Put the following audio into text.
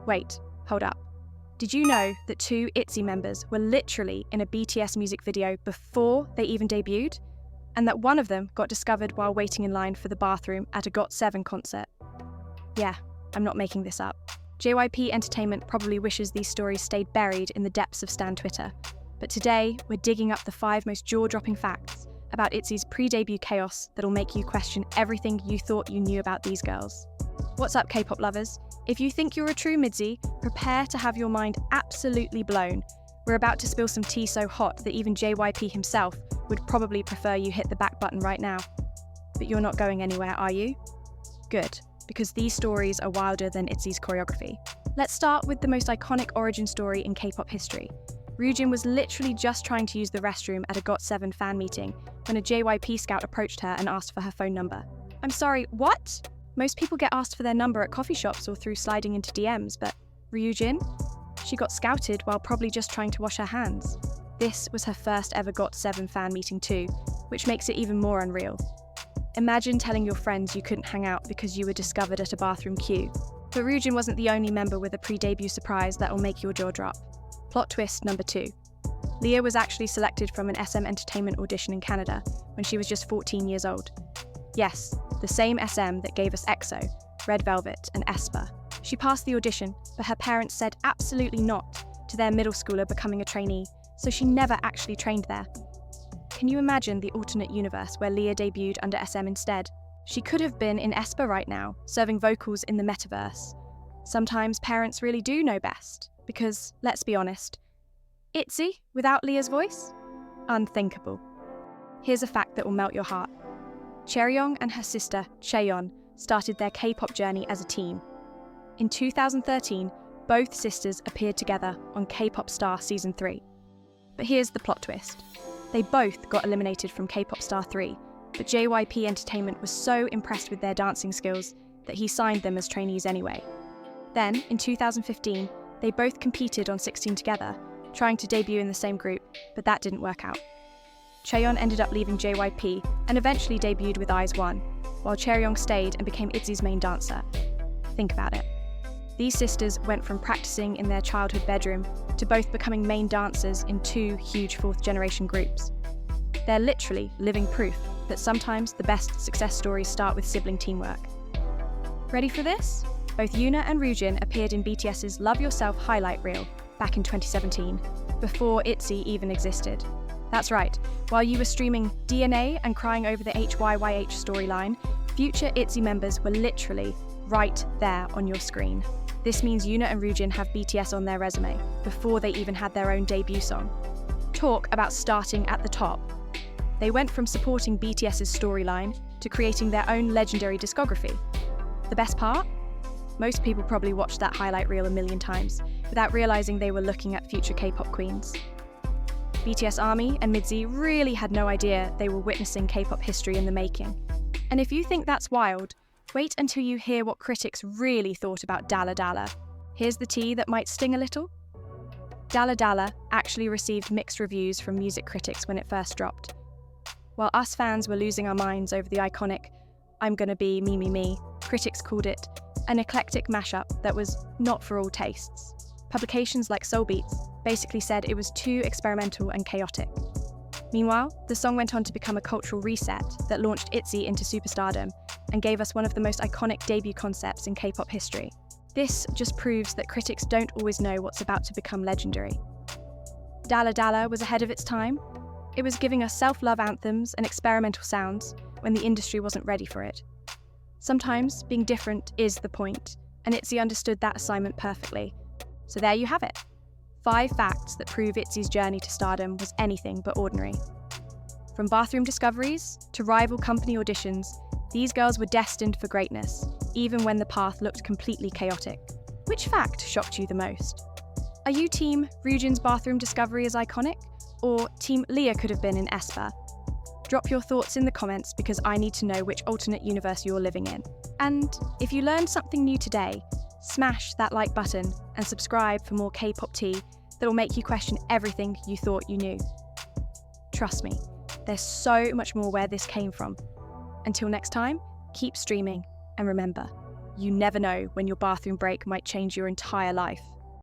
Wait, hold up. Did you know that two ITZY members were literally in a BTS music video before they even debuted? And that one of them got discovered while waiting in line for the bathroom at a GOT7 concert? Yeah, I'm not making this up. JYP Entertainment probably wishes these stories stayed buried in the depths of Stan Twitter. But today, we're digging up the 5 most jaw-dropping facts about ITZY's pre-debut chaos that'll make you question everything you thought you knew about these girls. What's up, K-pop lovers? If you think you're a true MIDZY, prepare to have your mind absolutely blown. We're about to spill some tea so hot that even JYP himself would probably prefer you hit the back button right now. But you're not going anywhere, are you? Good, because these stories are wilder than ITZY's choreography. Let's start with the most iconic origin story in K-pop history. Ryujin was literally just trying to use the restroom at a GOT7 fan meeting when a JYP scout approached her and asked for her phone number. I'm sorry, what? Most people get asked for their number at coffee shops or through sliding into DMs, but Ryujin? She got scouted while probably just trying to wash her hands. This was her first ever GOT7 fan meeting too, which makes it even more unreal. Imagine telling your friends you couldn't hang out because you were discovered at a bathroom queue. But Ryujin wasn't the only member with a pre-debut surprise that'll make your jaw drop. Plot twist number 2. Leah was actually selected from an SM Entertainment audition in Canada when she was just 14 years old. Yes, the same SM that gave us EXO, Red Velvet, and aespa. She passed the audition, but her parents said absolutely not to their middle schooler becoming a trainee, so she never actually trained there. Can you imagine the alternate universe where Leah debuted under SM instead? She could have been in aespa right now, serving vocals in the metaverse. Sometimes parents really do know best, because, let's be honest, ITZY without Leah's voice? Unthinkable. Here's a fact that will melt your heart. Chaeryeong and her sister, Chaeryeong, started their K-pop journey as a team. In 2013, both sisters appeared together on K-pop Star Season 3. But here's the plot twist. They both got eliminated from K-pop Star 3, but JYP Entertainment was so impressed with their dancing skills that he signed them as trainees anyway. Then, in 2015, they both competed on 16 Together, trying to debut in the same group, but that didn't work out. Chaeryeong ended up leaving JYP and eventually debuted with ITZY, while Chaeryeong stayed and became ITZY's main dancer. Think about it. These sisters went from practicing in their childhood bedroom to both becoming main dancers in 2 huge 4th-generation groups. They're literally living proof that sometimes the best success stories start with sibling teamwork. Ready for this? Both Yuna and Ryujin appeared in BTS's Love Yourself highlight reel back in 2017, before ITZY even existed. That's right, while you were streaming DNA and crying over the HYYH storyline, future ITZY members were literally right there on your screen. This means Yuna and Ryujin have BTS on their resume, before they even had their own debut song. Talk about starting at the top. They went from supporting BTS's storyline to creating their own legendary discography. The best part? Most people probably watched that highlight reel a million times, without realizing they were looking at future K-pop queens. BTS ARMY and MIDZY really had no idea they were witnessing K-pop history in the making. And if you think that's wild, wait until you hear what critics really thought about Dalla Dalla. Here's the tea that might sting a little. Dalla Dalla actually received mixed reviews from music critics when it first dropped. While us fans were losing our minds over the iconic "I'm gonna be me me me," critics called it an eclectic mashup that was not for all tastes. Publications like Soul Beats basically said it was too experimental and chaotic. Meanwhile, the song went on to become a cultural reset that launched ITZY into superstardom and gave us one of the most iconic debut concepts in K-pop history. This just proves that critics don't always know what's about to become legendary. Dalla Dalla was ahead of its time. It was giving us self-love anthems and experimental sounds when the industry wasn't ready for it. Sometimes being different is the point, and ITZY understood that assignment perfectly. So there you have it. 5 facts that prove ITZY's journey to stardom was anything but ordinary. From bathroom discoveries to rival company auditions, these girls were destined for greatness, even when the path looked completely chaotic. Which fact shocked you the most? Are you team Ryujin's bathroom discovery is iconic? Or team Leah could have been in aespa? Drop your thoughts in the comments because I need to know which alternate universe you're living in. And if you learned something new today, smash that like button and subscribe for more K-pop tea that'll make you question everything you thought you knew. Trust me, there's so much more where this came from. Until next time, keep streaming, and remember, you never know when your bathroom break might change your entire life.